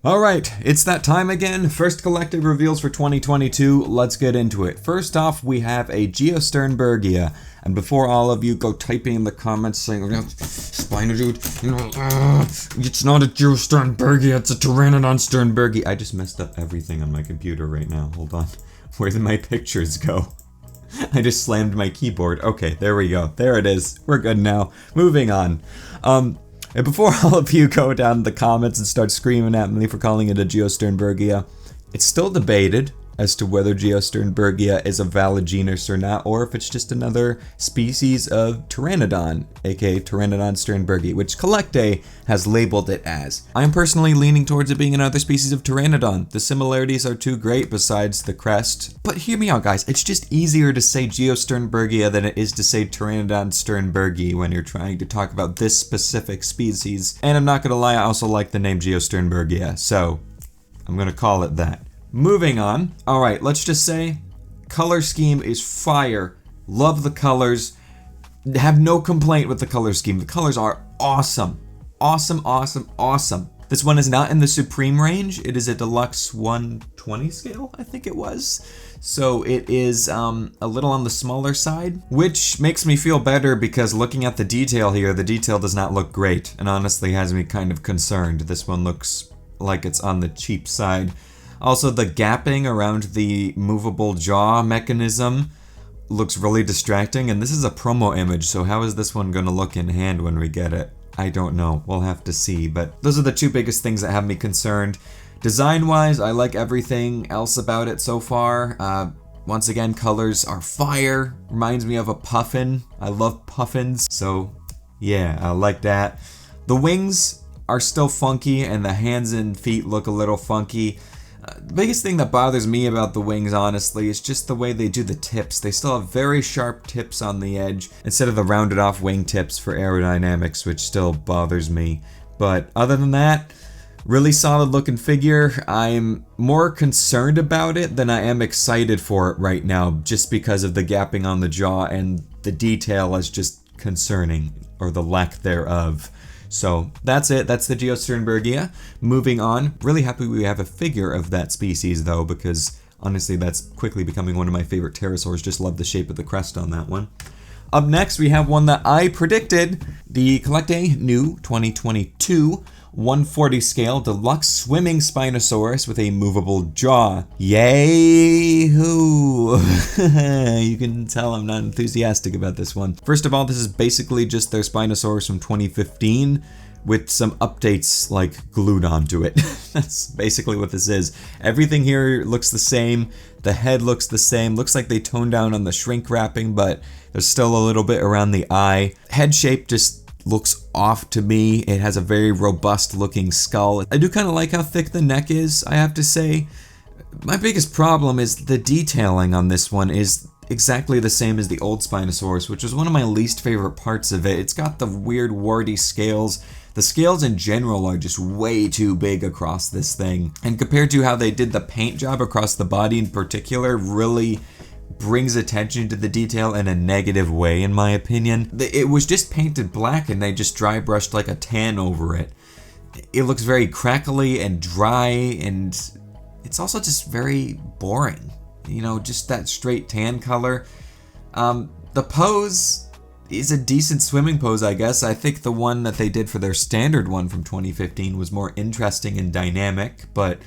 Alright, it's that time again. First collective reveals for 2022. Let's get into it. First off, we have a Geosternbergia. And before all of you go typing in the comments saying, SpinoDude, it's not a Geosternbergia, it's a Pteranodon Sternbergia. I just messed up everything on my computer right now. Hold on. Where did my pictures go? I just slammed my keyboard. Okay, there we go. There it is. We're good now. Moving on. And before all of you go down in the comments and start screaming at me for calling it a Geosternbergia, it's still debated as to whether Geosternbergia is a valid genus or not, or if it's just another species of Pteranodon, aka Pteranodon Sternbergia, which CollectA has labeled it as. I'm personally leaning towards it being another species of Pteranodon. The similarities are too great besides the crest. But hear me out, guys, it's just easier to say Geosternbergia than it is to say Pteranodon Sternbergia when you're trying to talk about this specific species. And I'm not gonna lie, I also like the name Geosternbergia, so I'm gonna call it that. Moving on. Alright, let's just say color scheme is fire. Love the colors. Have no complaint with the color scheme. The colors are awesome. Awesome, awesome, awesome. This one is not in the Supreme range. It is a Deluxe 120 scale, I think it was. So it is a little on the smaller side, which makes me feel better because looking at the detail here, the detail does not look great and honestly has me kind of concerned. This one looks like it's on the cheap side. Also, the gapping around the movable jaw mechanism looks really distracting, and this is a promo image, so how is this one going to look in hand when we get it? I don't know. We'll have to see, but those are the two biggest things that have me concerned. Design-wise, I like everything else about it so far. Once again, colors are fire. Reminds me of a puffin. I love puffins, so yeah, I like that. The wings are still funky, and the hands and feet look a little funky. The biggest thing that bothers me about the wings, honestly, is just the way they do the tips. They still have very sharp tips on the edge instead of the rounded off wing tips for aerodynamics, which still bothers me. But other than that, really solid looking figure. I'm more concerned about it than I am excited for it right now, just because of the gapping on the jaw and the detail is just concerning, or the lack thereof. So that's it, that's the Geosternbergia. Moving on, really happy we have a figure of that species though, because honestly that's quickly becoming one of my favorite pterosaurs. Just love the shape of the crest on that one. Up next we have one that I predicted, the CollectA new 2022 140 scale deluxe swimming Spinosaurus with a movable jaw. Yay-hoo! You can tell I'm not enthusiastic about this one. First of all, this is basically just their Spinosaurus from 2015 with some updates like glued onto it. That's basically what this is. Everything here looks the same. The head looks the same. Looks like they toned down on the shrink wrapping, but there's still a little bit around the eye. Head shape just looks off to me. It has a very robust looking skull. I do kind of like how thick the neck is, I have to say. My biggest problem is the detailing on this one is exactly the same as the old Spinosaurus, which was one of my least favorite parts of it. It's got the weird warty scales. The scales in general are just way too big across this thing. And compared to how they did the paint job across the body in particular, really brings attention to the detail in a negative way, in my opinion. It was just painted black and they just dry brushed like a tan over it. It looks very crackly and dry, and it's also just very boring. You know, just that straight tan color. The pose is a decent swimming pose, I guess. I think the one that they did for their standard one from 2015 was more interesting and dynamic, but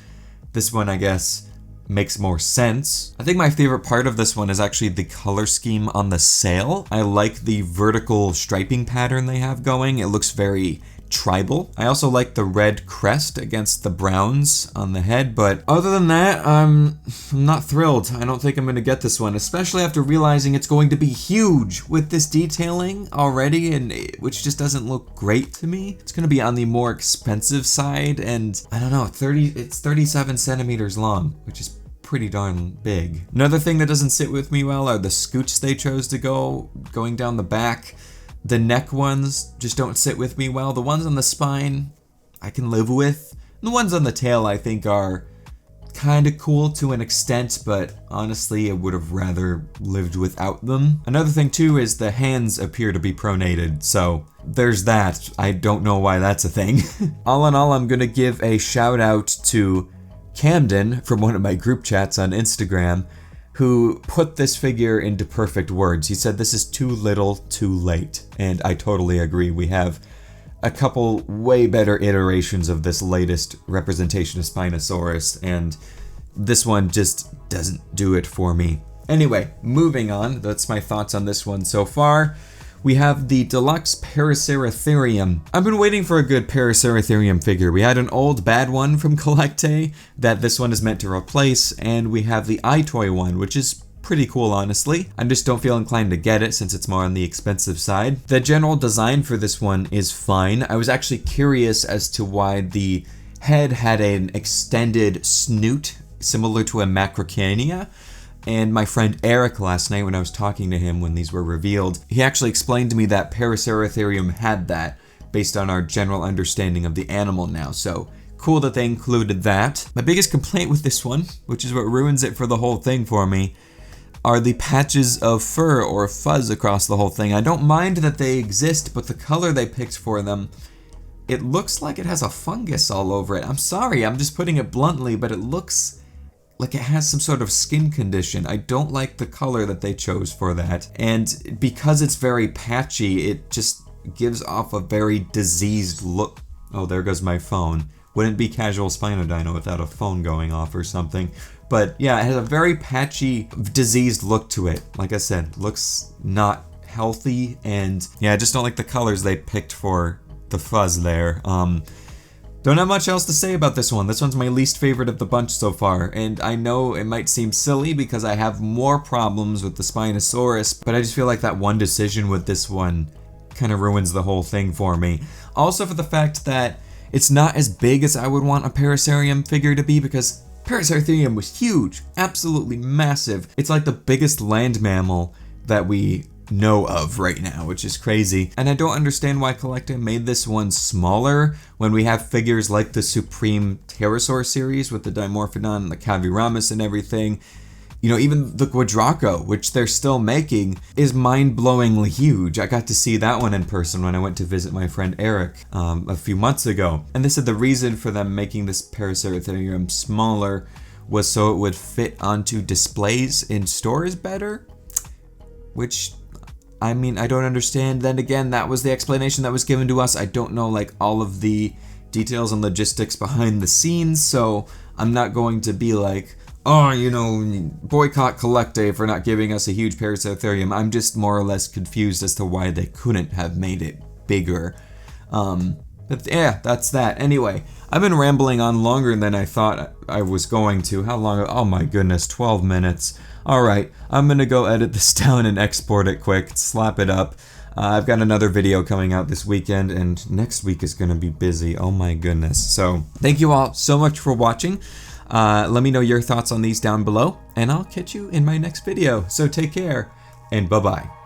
this one, I guess, makes more sense. I think my favorite part of this one is actually the color scheme on the sail. I like the vertical striping pattern they have going. It looks very tribal. I also like the red crest against the browns on the head, but other than that, I'm not thrilled. I don't think I'm gonna get this one, especially after realizing it's going to be huge with this detailing already, and which just doesn't look great to me. It's gonna be on the more expensive side, and I don't know, it's 37 centimeters long, which is pretty darn big. Another thing that doesn't sit with me well are the scoots they chose to going down the back. The neck ones just don't sit with me well. The ones on the spine, I can live with. The ones on the tail, I think, are kind of cool to an extent, but honestly, I would have rather lived without them. Another thing too is the hands appear to be pronated, so there's that. I don't know why that's a thing. All in all, I'm gonna give a shout out to Camden from one of my group chats on Instagram, who put this figure into perfect words. He said this is too little, too late, and I totally agree. We have a couple way better iterations of this latest representation of Spinosaurus, and this one just doesn't do it for me. Anyway, moving on, that's my thoughts on this one so far. We have the deluxe Paraceratherium. I've been waiting for a good Paraceratherium figure. We had an old bad one from CollectA that this one is meant to replace, and we have the iToy one, which is pretty cool, honestly. I just don't feel inclined to get it since it's more on the expensive side. The general design for this one is fine. I was actually curious as to why the head had an extended snoot similar to a macrocania. And my friend Eric last night, when I was talking to him when these were revealed, he actually explained to me that Paraceratherium had that based on our general understanding of the animal now. So cool that they included that. My biggest complaint with this one, which is what ruins it for the whole thing for me, are the patches of fur or fuzz across the whole thing. I don't mind that they exist, but the color they picked for them, it looks like it has a fungus all over it. I'm sorry, I'm just putting it bluntly, but it looks like it has some sort of skin condition. I don't like the color that they chose for that. And because it's very patchy, it just gives off a very diseased look. Oh, there goes my phone. Wouldn't be casual SpinoDino without a phone going off or something. But yeah, it has a very patchy, diseased look to it. Like I said, looks not healthy. And yeah, I just don't like the colors they picked for the fuzz there. Don't have much else to say about this one. This one's my least favorite of the bunch so far, and I know it might seem silly because I have more problems with the Spinosaurus, but I just feel like that one decision with this one kind of ruins the whole thing for me. Also for the fact that it's not as big as I would want a Paraceratherium figure to be, because Paraceratherium was huge, absolutely massive. It's like the biggest land mammal that we know of right now, which is crazy. And I don't understand why CollectA made this one smaller when we have figures like the Supreme Pterosaur series with the Dimorphodon and the Caviramus and everything. You know, even the Quadraco, which they're still making, is mind-blowingly huge. I got to see that one in person when I went to visit my friend Eric a few months ago. And they said the reason for them making this Paraceratherium smaller was so it would fit onto displays in stores better, which, I mean, I don't understand. Then again, that was the explanation that was given to us. I don't know like all of the details and logistics behind the scenes, so I'm not going to be like, oh, you know, boycott CollectA for not giving us a huge Paraceratherium. I'm just more or less confused as to why they couldn't have made it bigger. But yeah, that's that. Anyway, I've been rambling on longer than I thought I was going to. How long? Oh my goodness, 12 minutes. Alright, I'm gonna go edit this down and export it quick, slap it up. I've got another video coming out this weekend, and next week is gonna be busy. Oh my goodness. So, thank you all so much for watching. Let me know your thoughts on these down below, and I'll catch you in my next video. So take care, and bye-bye.